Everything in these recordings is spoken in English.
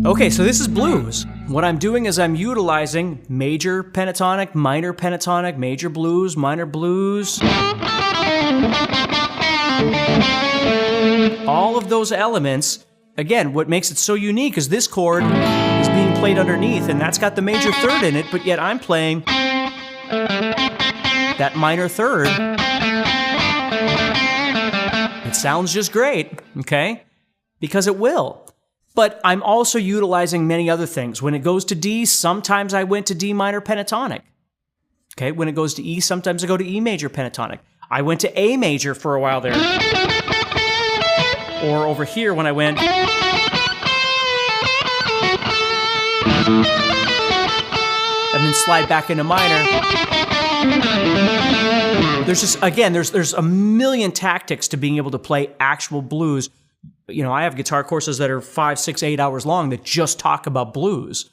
Okay, so this is blues. What I'm doing is I'm utilizing major pentatonic, minor pentatonic, major blues, minor blues. All of those elements. Again, what makes it so unique is this chord is being played underneath, and that's got the major third in it, but yet I'm playing that minor third. It sounds just great, okay? Because it will. But I'm also utilizing many other things. When it goes to D, sometimes I went to D minor pentatonic. Okay, when it goes to E, sometimes I go to E major pentatonic. I went to A major for a while there. Or over here when I went... and then slide back into minor. There's just, again, there's a million tactics to being able to play actual blues. You know, I have guitar courses that are 5, 6, 8 hours long that just talk about blues,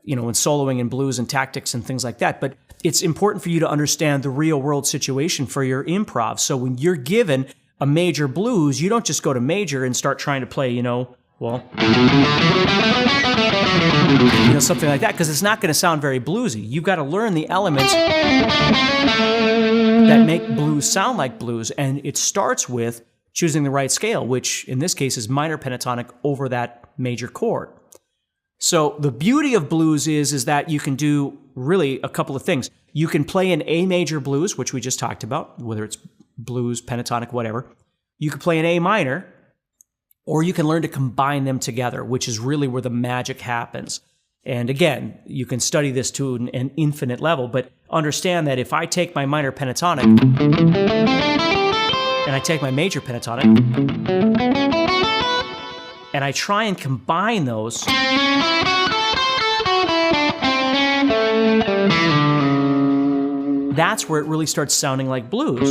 you know, and soloing and blues and tactics and things like that. But it's important for you to understand the real world situation for your improv. So when you're given a major blues, you don't just go to major and start trying to play, you know, well, you know, something like that, because it's not going to sound very bluesy. You've got to learn the elements that make blues sound like blues. And it starts with choosing the right scale, which in this case is minor pentatonic over that major chord. So the beauty of blues is that you can do really a couple of things. You can play an A major blues, which we just talked about, whether it's blues, pentatonic, whatever. You can play an A minor, or you can learn to combine them together, which is really where the magic happens. And again, you can study this to an infinite level, but understand that if I take my minor pentatonic and I take my major pentatonic, and I try and combine those, that's where it really starts sounding like blues.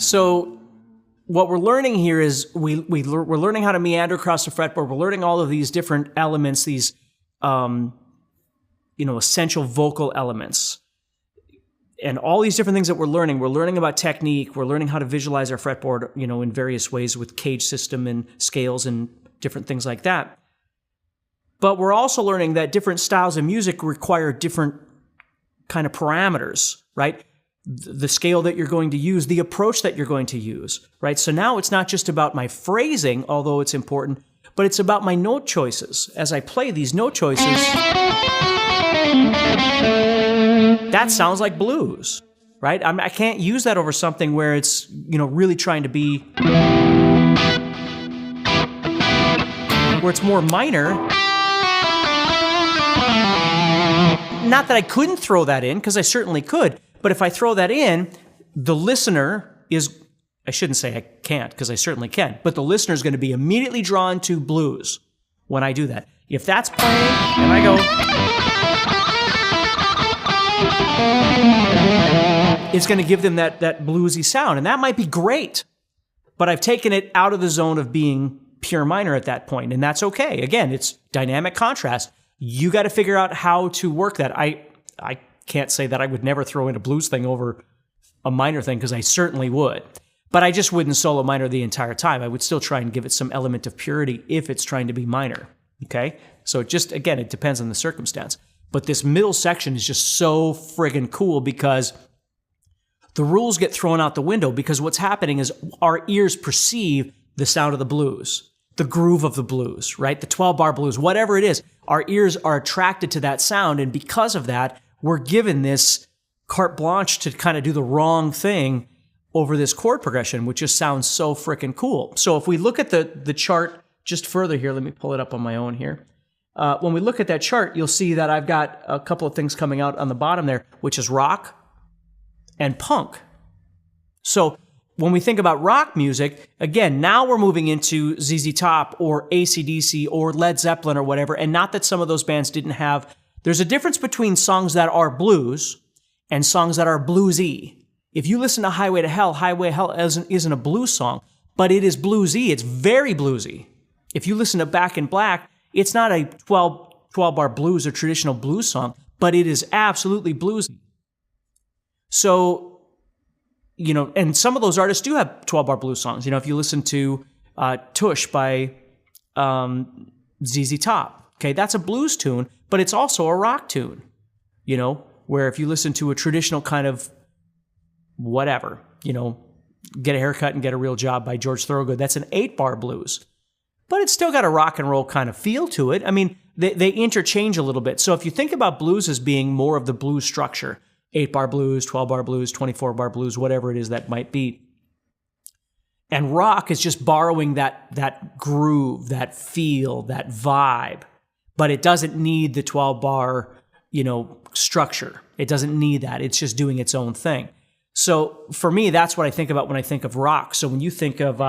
So what we're learning here is we're learning how to meander across the fretboard. We're learning all of these different elements, these essential vocal elements. And all these different things that we're learning about technique, we're learning how to visualize our fretboard, you know, in various ways with cage system and scales and different things like that. But we're also learning that different styles of music require different kind of parameters, right? The scale that you're going to use, the approach that you're going to use, right? So now it's not just about my phrasing, although it's important, but it's about my note choices. As I play these note choices, that sounds like blues, right? I can't use that over something where it's, you know, really trying to be, where it's more minor. Not that I couldn't throw that in, because I certainly could, but if I throw that in, the listener is, I shouldn't say I can't, because I certainly can, but the listener is going to be immediately drawn to blues when I do that. If that's playing, and I go, it's going to give them that bluesy sound, and that might be great, but I've taken it out of the zone of being pure minor at that point, and that's okay. Again, it's dynamic contrast. You got to figure out how to work that. I can't say that I would never throw in a blues thing over a minor thing, because I certainly would. But I just wouldn't solo minor the entire time. I would still try and give it some element of purity if it's trying to be minor, okay? So it just, again, it depends on the circumstance. But this middle section is just so friggin' cool, because the rules get thrown out the window, because what's happening is our ears perceive the sound of the blues, the groove of the blues, right? The 12-bar blues, whatever it is. Our ears are attracted to that sound, and because of that, we're given this carte blanche to kind of do the wrong thing over this chord progression, which just sounds so freaking cool. So if we look at the chart just further here, let me pull it up on my own here. When we look at that chart, you'll see that I've got a couple of things coming out on the bottom there, which is rock and punk. So when we think about rock music, again, now we're moving into ZZ Top or AC/DC or Led Zeppelin or whatever, and not that some of those bands didn't have. There's a difference between songs that are blues and songs that are bluesy. If you listen to Highway to Hell isn't a blues song, but it is bluesy. It's very bluesy. If you listen to Back in Black, it's not a 12-bar blues or traditional blues song, but it is absolutely bluesy. So, and some of those artists do have 12-bar blues songs. If you listen to Tush by ZZ Top, okay, that's a blues tune, but it's also a rock tune, where if you listen to a traditional kind of whatever, Get a Haircut and Get a Real Job by George Thorogood, that's an 8-bar blues. But it's still got a rock and roll kind of feel to it. I mean, they interchange a little bit. So if you think about blues as being more of the blues structure, 8-bar blues, 12-bar blues, 24-bar blues, whatever it is that might be, and rock is just borrowing that groove, that feel, that vibe, but it doesn't need the 12-bar, structure. It doesn't need that. It's just doing its own thing. So for me, that's what I think about when I think of rock. So when you think of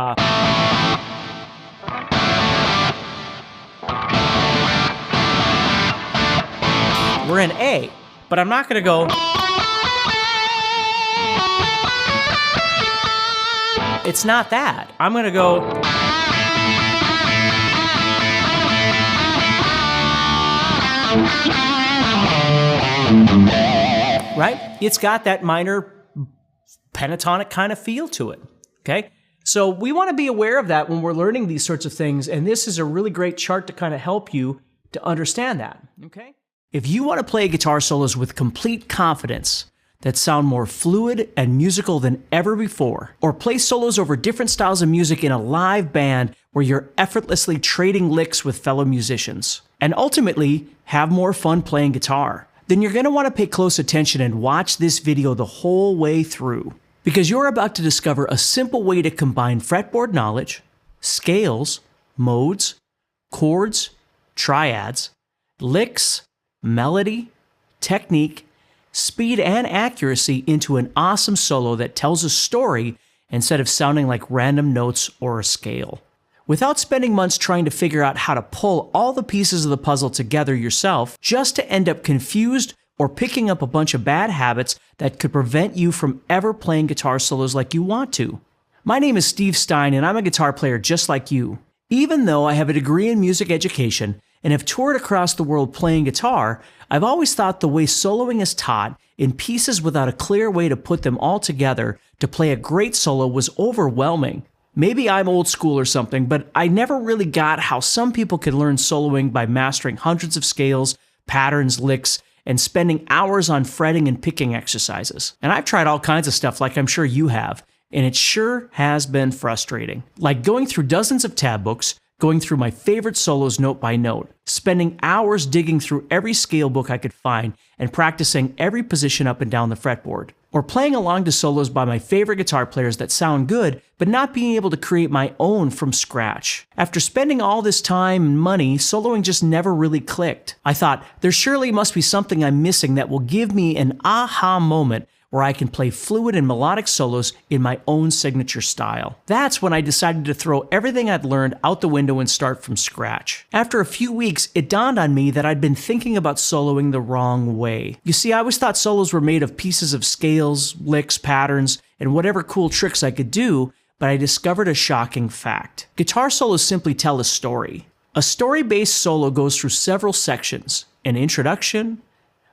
we're in A, but I'm not going to go. It's not that. I'm going to go. Right? It's got that minor pentatonic kind of feel to it. Okay? So we want to be aware of that when we're learning these sorts of things, and this is a really great chart to kind of help you to understand that. Okay? If you want to play guitar solos with complete confidence that sound more fluid and musical than ever before, or play solos over different styles of music in a live band where you're effortlessly trading licks with fellow musicians, and ultimately have more fun playing guitar, then you're going to want to pay close attention and watch this video the whole way through, because you're about to discover a simple way to combine fretboard knowledge, scales, modes, chords, triads, licks, melody, technique, speed, and accuracy into an awesome solo that tells a story instead of sounding like random notes or a scale. Without spending months trying to figure out how to pull all the pieces of the puzzle together yourself, just to end up confused or picking up a bunch of bad habits that could prevent you from ever playing guitar solos like you want to. My name is Steve Stine, and I'm a guitar player just like you. Even though I have a degree in music education and have toured across the world playing guitar, I've always thought the way soloing is taught, in pieces without a clear way to put them all together to play a great solo, was overwhelming. Maybe I'm old school or something, but I never really got how some people can learn soloing by mastering hundreds of scales, patterns, licks, and spending hours on fretting and picking exercises. And I've tried all kinds of stuff like I'm sure you have, and it sure has been frustrating. Like going through dozens of tab books, going through my favorite solos note by note, spending hours digging through every scale book I could find and practicing every position up and down the fretboard, or playing along to solos by my favorite guitar players that sound good, but not being able to create my own from scratch. After spending all this time and money, soloing just never really clicked. I thought, there surely must be something I'm missing that will give me an aha moment where I can play fluid and melodic solos in my own signature style. That's when I decided to throw everything I'd learned out the window and start from scratch. After a few weeks, it dawned on me that I'd been thinking about soloing the wrong way. You see, I always thought solos were made of pieces of scales, licks, patterns, and whatever cool tricks I could do, but I discovered a shocking fact. Guitar solos simply tell a story. A story-based solo goes through several sections: an introduction,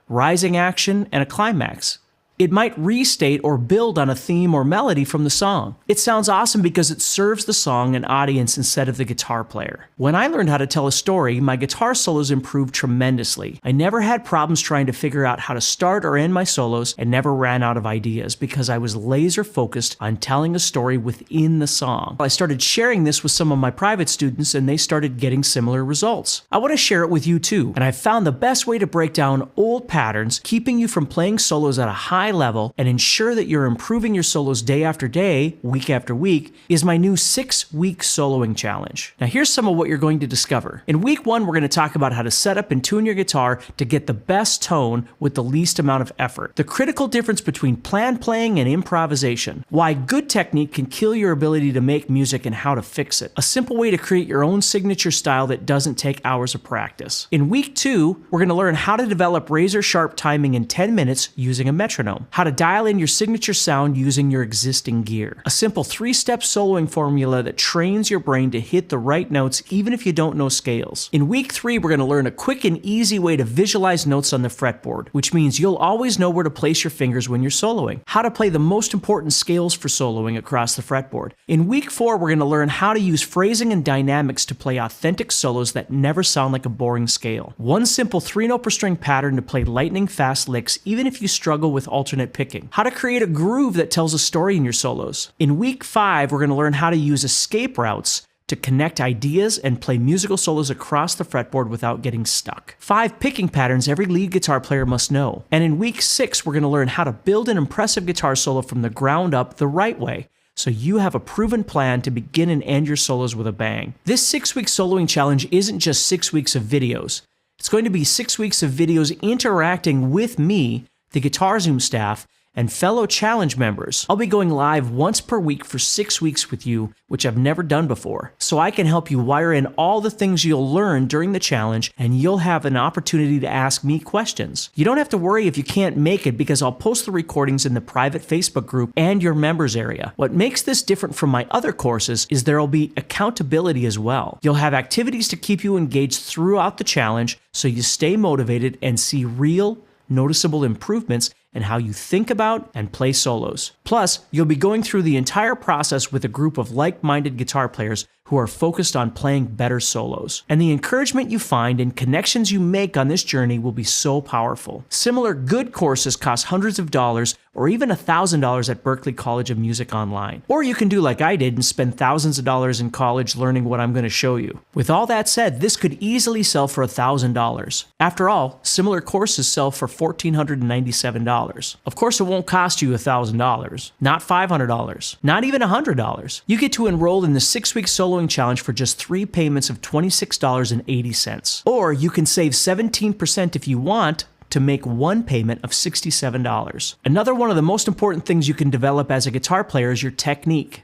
rising action, and a climax. It might restate or build on a theme or melody from the song. It sounds awesome because it serves the song and audience instead of the guitar player. When I learned how to tell a story, my guitar solos improved tremendously. I never had problems trying to figure out how to start or end my solos, and never ran out of ideas because I was laser focused on telling a story within the song. I started sharing this with some of my private students, and they started getting similar results. I want to share it with you too, and I've found the best way to break down old patterns, keeping you from playing solos at a high high level and ensure that you're improving your solos day after day, week after week, is my new 6-week soloing challenge. Now here's some of what you're going to discover. In week 1, we're going to talk about how to set up and tune your guitar to get the best tone with the least amount of effort. The critical difference between planned playing and improvisation. Why good technique can kill your ability to make music and how to fix it. A simple way to create your own signature style that doesn't take hours of practice. In week 2, we're going to learn how to develop razor-sharp timing in 10 minutes using a metronome. How to dial in your signature sound using your existing gear. A simple 3-step soloing formula that trains your brain to hit the right notes even if you don't know scales. In week 3, we're going to learn a quick and easy way to visualize notes on the fretboard, which means you'll always know where to place your fingers when you're soloing. How to play the most important scales for soloing across the fretboard. In week 4, we're going to learn how to use phrasing and dynamics to play authentic solos that never sound like a boring scale. One simple 3-note per string pattern to play lightning fast licks even if you struggle with alternate picking. How to create a groove that tells a story in your solos. In week 5, we're going to learn how to use escape routes to connect ideas and play musical solos across the fretboard without getting stuck. 5 picking patterns every lead guitar player must know. And in week 6, we're going to learn how to build an impressive guitar solo from the ground up the right way, so you have a proven plan to begin and end your solos with a bang. This 6-week soloing challenge isn't just 6 weeks of videos. It's going to be 6 weeks of videos interacting with me, the GuitarZoom staff, and fellow challenge members. I'll be going live once per week for 6 weeks with you, which I've never done before. So I can help you wire in all the things you'll learn during the challenge, and you'll have an opportunity to ask me questions. You don't have to worry if you can't make it because I'll post the recordings in the private Facebook group and your members area. What makes this different from my other courses is there'll be accountability as well. You'll have activities to keep you engaged throughout the challenge so you stay motivated and see real, noticeable improvements in how you think about and play solos. Plus, you'll be going through the entire process with a group of like-minded guitar players who are focused on playing better solos. And the encouragement you find and connections you make on this journey will be so powerful. Similar good courses cost hundreds of dollars or even $1,000 at Berklee College of Music online. Or you can do like I did and spend thousands of dollars in college learning what I'm going to show you. With all that said, this could easily sell for $1,000. After all, similar courses sell for $1,497. Of course, it won't cost you $1,000, not $500, not even $100. You get to enroll in the 6-week soloing challenge for just 3 payments of $26.80. Or you can save 17% if you want to make 1 payment of $67. Another one of the most important things you can develop as a guitar player is your technique.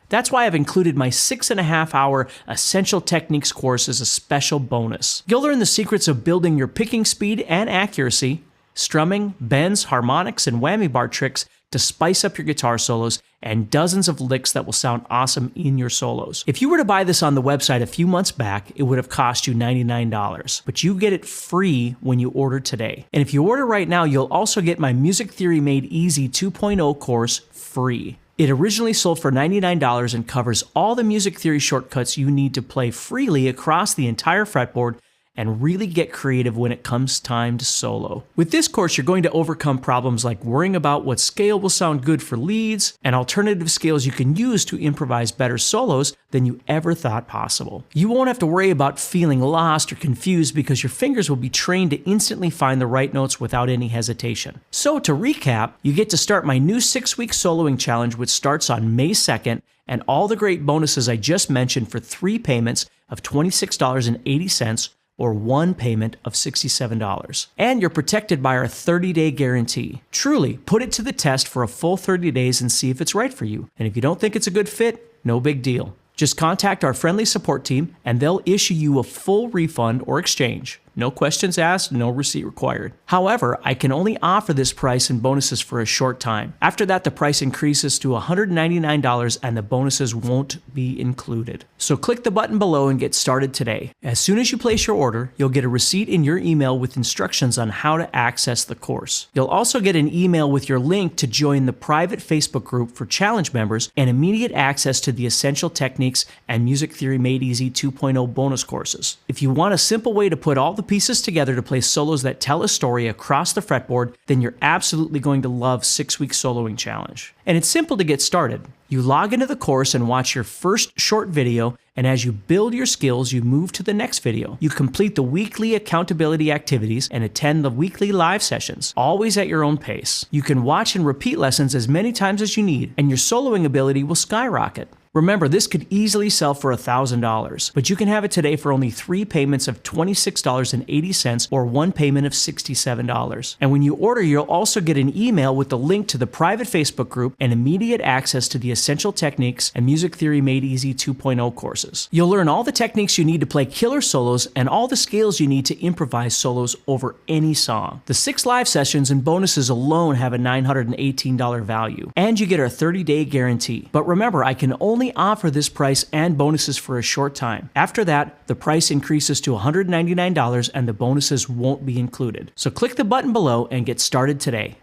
That's why I've included my 6.5-hour Essential Techniques course as a special bonus. You'll learn the secrets of building your picking speed and accuracy, strumming, bends, harmonics, and whammy bar tricks to spice up your guitar solos, and dozens of licks that will sound awesome in your solos. If you were to buy this on the website a few months back, it would have cost you $99, but you get it free when you order today. And if you order right now, you'll also get my Music Theory Made Easy 2.0 course free. It originally sold for $99 and covers all the music theory shortcuts you need to play freely across the entire fretboard and really get creative when it comes time to solo. With this course, you're going to overcome problems like worrying about what scale will sound good for leads and alternative scales you can use to improvise better solos than you ever thought possible. You won't have to worry about feeling lost or confused because your fingers will be trained to instantly find the right notes without any hesitation. So to recap, you get to start my new 6-week soloing challenge, which starts on May 2nd, and all the great bonuses I just mentioned for 3 payments of $26.80 or 1 payment of $67. And you're protected by our 30-day guarantee. Truly, put it to the test for a full 30 days and see if it's right for you. And if you don't think it's a good fit, no big deal. Just contact our friendly support team and they'll issue you a full refund or exchange. No questions asked, no receipt required. However, I can only offer this price and bonuses for a short time. After that, the price increases to $199 and the bonuses won't be included. So click the button below and get started today. As soon as you place your order, you'll get a receipt in your email with instructions on how to access the course. You'll also get an email with your link to join the private Facebook group for challenge members and immediate access to the Essential Techniques and Music Theory Made Easy 2.0 bonus courses. If you want a simple way to put all the the pieces together to play solos that tell a story across the fretboard, then you're absolutely going to love 6-Week Soloing Challenge. And it's simple to get started. You log into the course and watch your first short video, and as you build your skills, you move to the next video. You complete the weekly accountability activities and attend the weekly live sessions, always at your own pace. You can watch and repeat lessons as many times as you need, and your soloing ability will skyrocket. Remember, this could easily sell for $1,000, but you can have it today for only 3 payments of $26.80 or 1 payment of $67. And when you order, you'll also get an email with the link to the private Facebook group and immediate access to the Essential Techniques and Music Theory Made Easy 2.0 courses. You'll learn all the techniques you need to play killer solos and all the scales you need to improvise solos over any song. The 6 live sessions and bonuses alone have a $918 value, and you get our 30-day guarantee. But remember, I can only offer this price and bonuses for a short time. After that, the price increases to $199 and the bonuses won't be included. So click the button below and get started today.